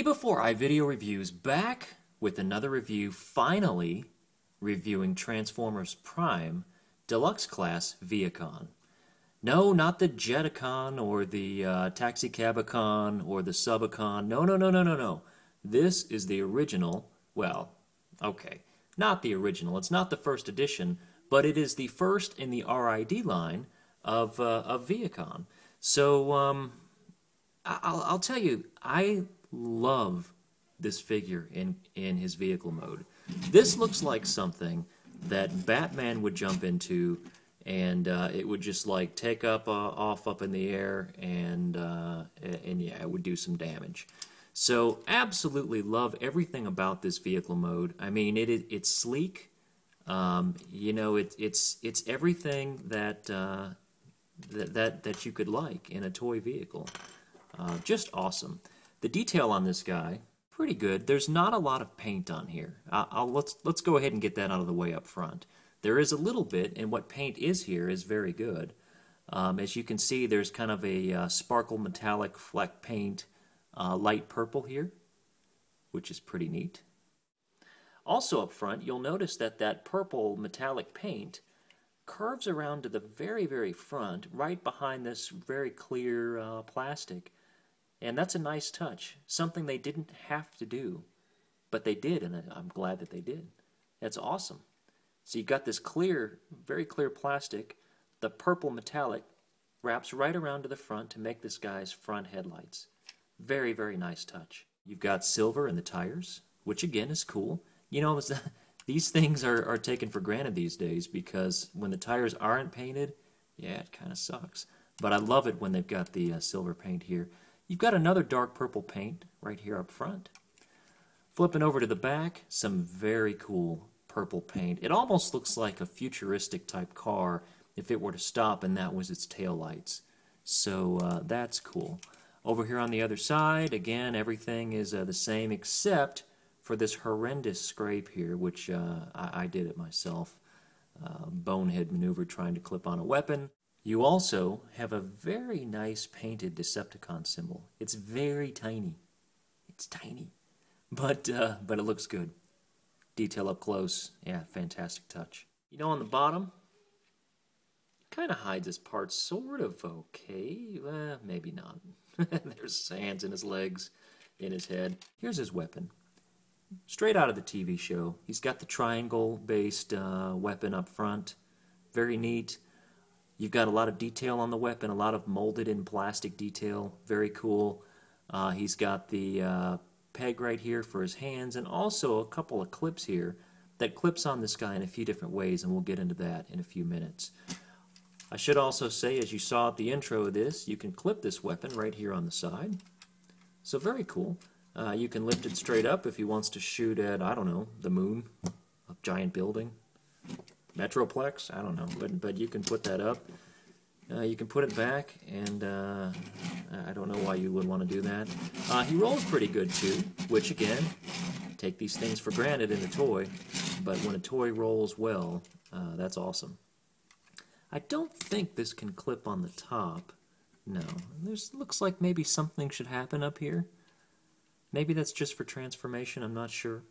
eBEFOREi Video Reviews back with another review, finally reviewing Transformers Prime Deluxe Class Vehicon. No, not the Jeticon or the Taxicabicon or the Subicon. No. This is the original, well, okay, not the original. It's not the first edition, but it is the first in the RID line of Vehicon. So, I'll tell you, I love this figure in his vehicle mode. This looks like something that Batman would jump into, and it would just like take off up in the air, and yeah, it would do some damage. So absolutely love everything about this vehicle mode. I mean, it's sleek. You know, it's everything that that you could like in a toy vehicle. Just awesome. The detail on this guy, pretty good. There's not a lot of paint on here. Let's go ahead and get that out of the way up front. There is a little bit, and what paint is here is very good. As you can see, there's kind of a sparkle metallic fleck paint, light purple here, which is pretty neat. Also up front, you'll notice that that purple metallic paint curves around to the very front, right behind this very clear plastic. And that's a nice touch, something they didn't have to do, but they did, and I'm glad that they did. That's awesome. So you've got this clear, very clear plastic. The purple metallic wraps right around to the front to make this guy's front headlights. Very nice touch. You've got silver in the tires, which again is cool. You know, these things are taken for granted these days because when the tires aren't painted, yeah, it kind of sucks. But I love it when they've got the silver paint here. You've got another dark purple paint right here up front. Flipping over to the back, some very cool purple paint. It almost looks like a futuristic type car if it were to stop and that was its taillights. So that's cool. Over here on the other side, again, everything is the same except for this horrendous scrape here, which I did it myself. Bonehead maneuver trying to clip on a weapon. You also have a very nice painted Decepticon symbol. It's very tiny. It's tiny, but it looks good. Detail up close, yeah, fantastic touch. You know, on the bottom, kind of hides his parts, sort of okay. Maybe not. There's his hands and his legs, in his head. Here's his weapon. Straight out of the TV show. He's got the triangle-based weapon up front. Very neat. You've got a lot of detail on the weapon, a lot of molded-in plastic detail. Very cool. He's got the peg right here for his hands, and also a couple of clips here that clips on this guy in a few different ways, and we'll get into that in a few minutes. I should also say, as you saw at the intro of this, you can clip this weapon right here on the side. So very cool. You can lift it straight up if he wants to shoot at, I don't know, the moon, a giant building. Metroplex, I don't know, but you can put that up. You can put it back, and I don't know why you would want to do that. He rolls pretty good too, which again, take these things for granted in a toy, but when a toy rolls well, that's awesome. I don't think this can clip on the top. No, looks like maybe something should happen up here. Maybe that's just for transformation, I'm not sure.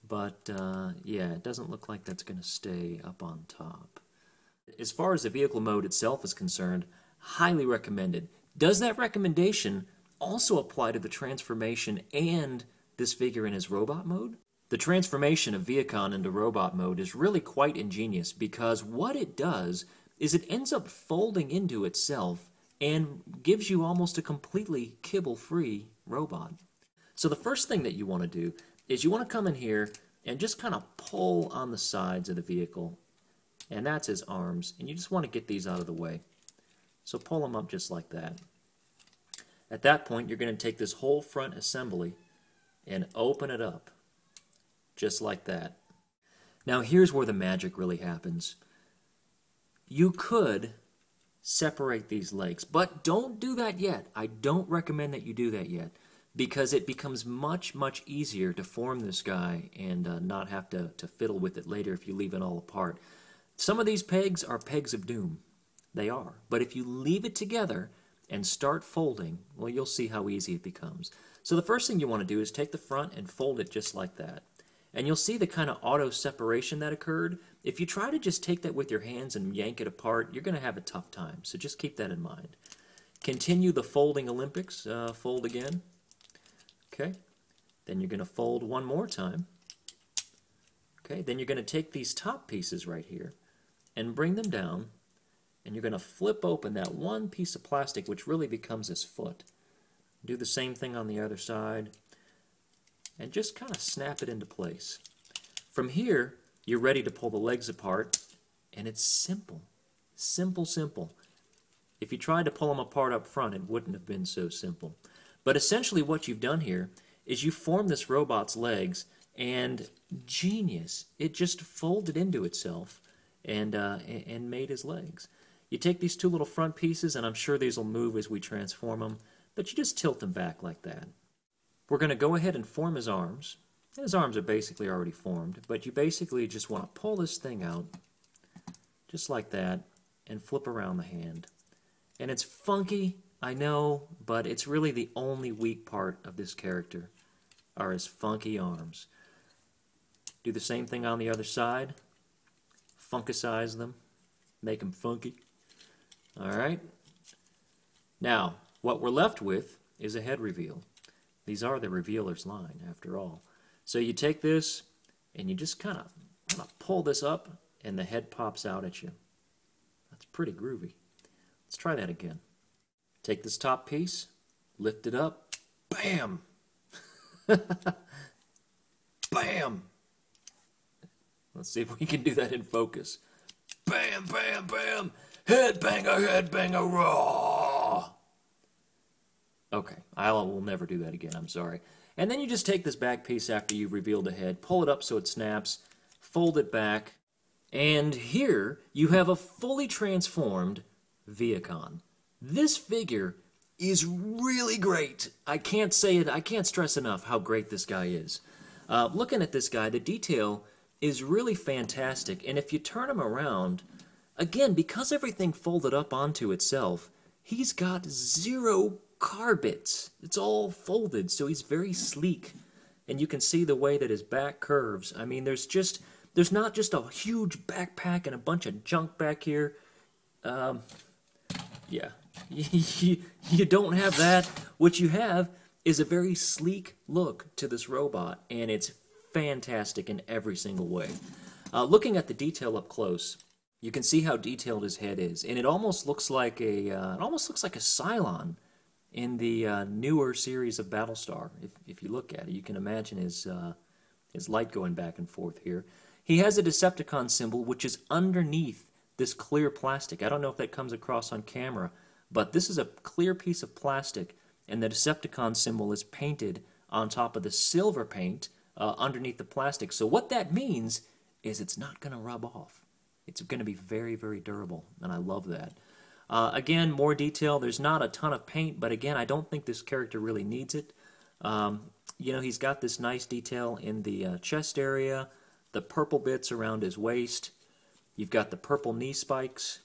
But, yeah, it doesn't look like that's going to stay up on top. As far as the vehicle mode itself is concerned, highly recommended. Does that recommendation also apply to the transformation and this figure in his robot mode? The transformation of Vehicon into robot mode is really quite ingenious because what it does is it ends up folding into itself and gives you almost a completely kibble-free robot. So the first thing that you want to do is you want to come in here and just kind of pull on the sides of the vehicle. And that's his arms. And you just want to get these out of the way. So pull them up just like that. At that point, you're going to take this whole front assembly and open it up. Just like that. Now here's where the magic really happens. You could separate these legs, but don't do that yet. I don't recommend that you do that yet, because it becomes much easier to form this guy and not have to fiddle with it later if you leave it all apart. Some of these pegs are pegs of doom. They are. But if you leave it together and start folding, well, you'll see how easy it becomes. So the first thing you want to do is take the front and fold it just like that. And you'll see the kind of auto separation that occurred. If you try to just take that with your hands and yank it apart, you're going to have a tough time. So just keep that in mind. Continue the folding Olympics. Fold again. Okay. Then you're going to fold one more time. Okay. Then you're going to take these top pieces right here and bring them down. And you're going to flip open that one piece of plastic, which really becomes his foot. Do the same thing on the other side. And just kind of snap it into place. From here, you're ready to pull the legs apart, and it's simple. Simple, simple. If you tried to pull them apart up front, it wouldn't have been so simple. But essentially what you've done here is you formed this robot's legs, and genius, it just folded into itself and made his legs. You take these two little front pieces, and I'm sure these will move as we transform them, but you just tilt them back like that. We're going to go ahead and form his arms. His arms are basically already formed, but you basically just want to pull this thing out, just like that, and flip around the hand. And it's funky, I know, but it's really the only weak part of this character, are his funky arms. Do the same thing on the other side. Funkicize them. Make them funky. Alright. Now, what we're left with is a head reveal. These are the revealer's line, after all. So you take this, and you just kind of pull this up, and the head pops out at you. That's pretty groovy. Let's try that again. Take this top piece, lift it up, bam! Bam! Let's see if we can do that in focus. Bam, bam, bam! Head banger, raw! Okay, I will never do that again, I'm sorry. And then you just take this back piece after you've revealed the head, pull it up so it snaps, fold it back, and here you have a fully transformed Vehicon. This figure is really great. I can't say it, I can't stress enough how great this guy is. Looking at this guy, the detail is really fantastic, and if you turn him around, again, because everything folded up onto itself, he's got zero car bits. It's all folded, so he's very sleek. And you can see the way that his back curves. I mean, there's not just a huge backpack and a bunch of junk back here. Yeah, you don't have that. What you have is a very sleek look to this robot, and it's fantastic in every single way. Looking at the detail up close, you can see how detailed his head is, and it almost looks like a Cylon in the newer series of Battlestar. If you look at it, you can imagine his light going back and forth here. He has a Decepticon symbol, which is underneath this clear plastic. I don't know if that comes across on camera, but this is a clear piece of plastic, and the Decepticon symbol is painted on top of the silver paint underneath the plastic. So what that means is it's not going to rub off. It's going to be very, very durable, and I love that. Again, more detail. There's not a ton of paint, but again, I don't think this character really needs it. You know, he's got this nice detail in the chest area, the purple bits around his waist. You've got the purple knee spikes.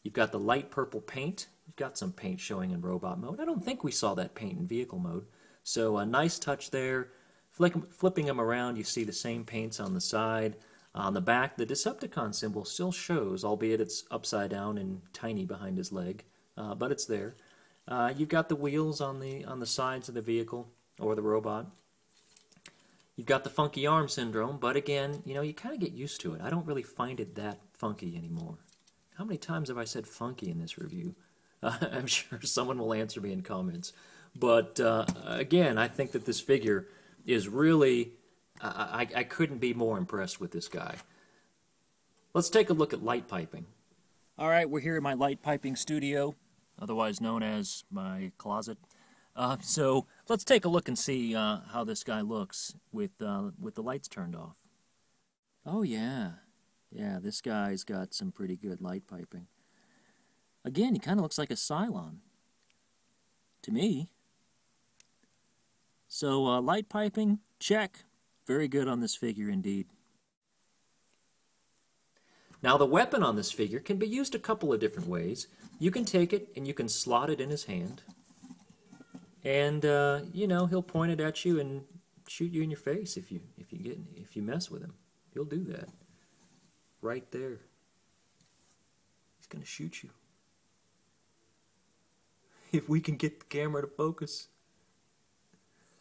You've got the light purple paint. You've got some paint showing in robot mode. I don't think we saw that paint in vehicle mode. So a nice touch there. Flipping him around, you see the same paints on the side. On the back, the Decepticon symbol still shows, albeit it's upside down and tiny behind his leg, but it's there. You've got the wheels on the sides of the vehicle, or the robot. You've got the funky arm syndrome, but again, you know, you kind of get used to it. I don't really find it that funky anymore. How many times have I said funky in this review? I'm sure someone will answer me in comments. But again, I think that this figure is really... I couldn't be more impressed with this guy. Let's take a look at light piping. All right, we're here in my light piping studio, otherwise known as my closet. So let's take a look and see how this guy looks with the lights turned off. Oh yeah, this guy's got some pretty good light piping. Again, he kind of looks like a Cylon to me. So light piping, check. Very good on this figure indeed. Now the weapon on this figure can be used a couple of different ways. You can take it and you can slot it in his hand. and you know, he'll point it at you and shoot you in your face if you mess with him. He'll do that. Right there. He's gonna shoot you. If we can get the camera to focus.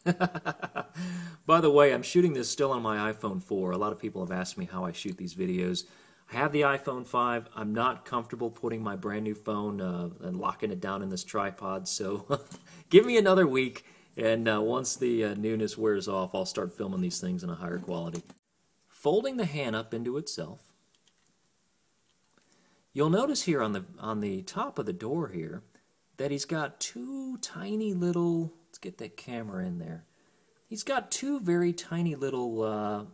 By the way, I'm shooting this still on my iPhone 4. A lot of people have asked me how I shoot these videos. I have the iPhone 5. I'm not comfortable putting my brand new phone and locking it down in this tripod, so give me another week, and once the newness wears off, I'll start filming these things in a higher quality. Folding the hand up into itself, you'll notice here on the top of the door here that he's got two tiny little, let's get that camera in there, he's got two very tiny little,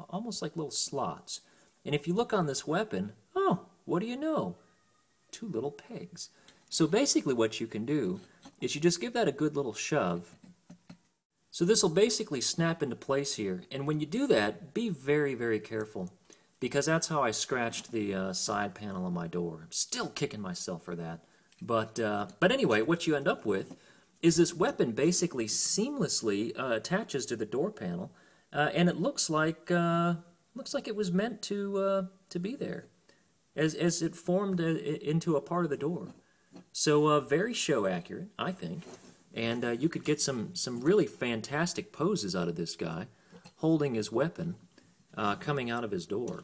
almost like little slots. And if you look on this weapon, oh, what do you know? Two little pegs. So basically what you can do is you just give that a good little shove. So this will basically snap into place here. And when you do that, be very, very careful, because that's how I scratched the side panel on my door. I'm still kicking myself for that. But anyway, what you end up with is this weapon basically seamlessly attaches to the door panel, and it looks like it was meant to be there, as it formed into a part of the door. So very show accurate, I think, and you could get some really fantastic poses out of this guy holding his weapon coming out of his door.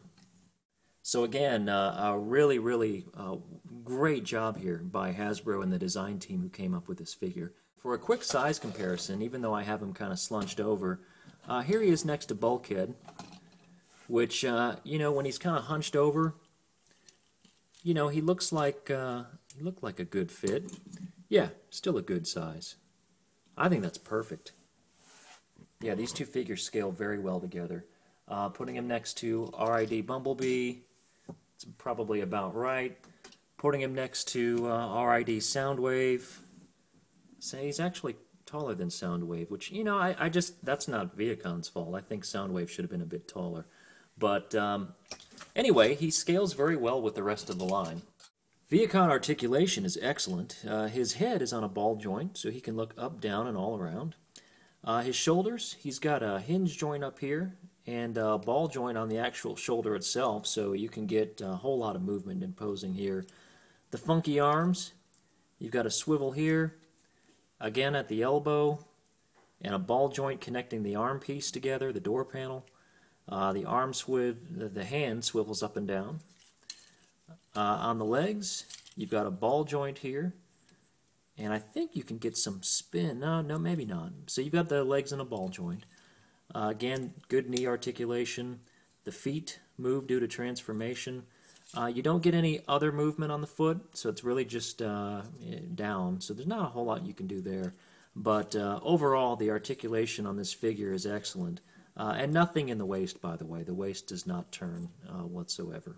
So again, a really, really great job here by Hasbro and the design team who came up with this figure. For a quick size comparison, even though I have him kind of slunched over, here he is next to Bulkhead, which, you know, when he's kind of hunched over, you know, he looked like a good fit. Yeah, still a good size. I think that's perfect. Yeah, these two figures scale very well together. Putting him next to RID Bumblebee, it's probably about right. Putting him next to RID Soundwave, say he's actually taller than Soundwave, which, you know, I just, that's not Vehicon's fault. I think Soundwave should have been a bit taller. But anyway, he scales very well with the rest of the line. Vehicon articulation is excellent. His head is on a ball joint, so he can look up, down, and all around. His shoulders, he's got a hinge joint up here and a ball joint on the actual shoulder itself, so you can get a whole lot of movement in posing here. The funky arms, you've got a swivel here, again at the elbow, and a ball joint connecting the arm piece together, the door panel. The hand swivels up and down. On the legs, you've got a ball joint here, and I think you can get some spin. No, maybe not. So you've got the legs and a ball joint. Again, good knee articulation. The feet move due to transformation. You don't get any other movement on the foot, so it's really just down. So there's not a whole lot you can do there. But overall, the articulation on this figure is excellent. And nothing in the waist, by the way. The waist does not turn whatsoever.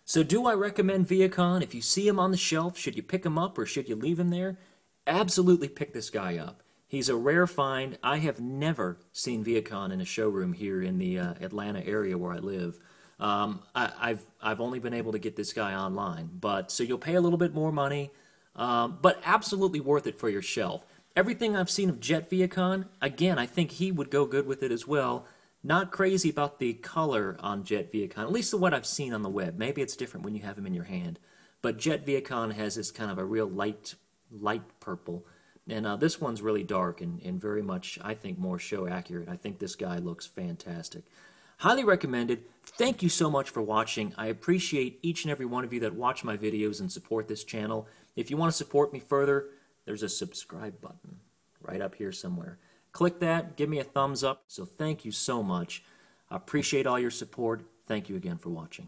So do I recommend Vehicon? If you see him on the shelf, should you pick him up or should you leave him there? Absolutely pick this guy up. He's a rare find. I have never seen Vehicon in a showroom here in the Atlanta area where I live. I've only been able to get this guy online, but so you'll pay a little bit more money, but absolutely worth it for your shelf. Everything I've seen of Jet Vehicon, again, I think he would go good with it as well. Not crazy about the color on Jet Vehicon, at least what I've seen on the web. Maybe it's different when you have him in your hand. But Jet Vehicon has this kind of a real light purple. And this one's really dark and very much, I think, more show accurate. I think this guy looks fantastic. Highly recommended. Thank you so much for watching. I appreciate each and every one of you that watch my videos and support this channel. If you want to support me further, there's a subscribe button right up here somewhere. Click that, give me a thumbs up. So thank you so much. I appreciate all your support. Thank you again for watching.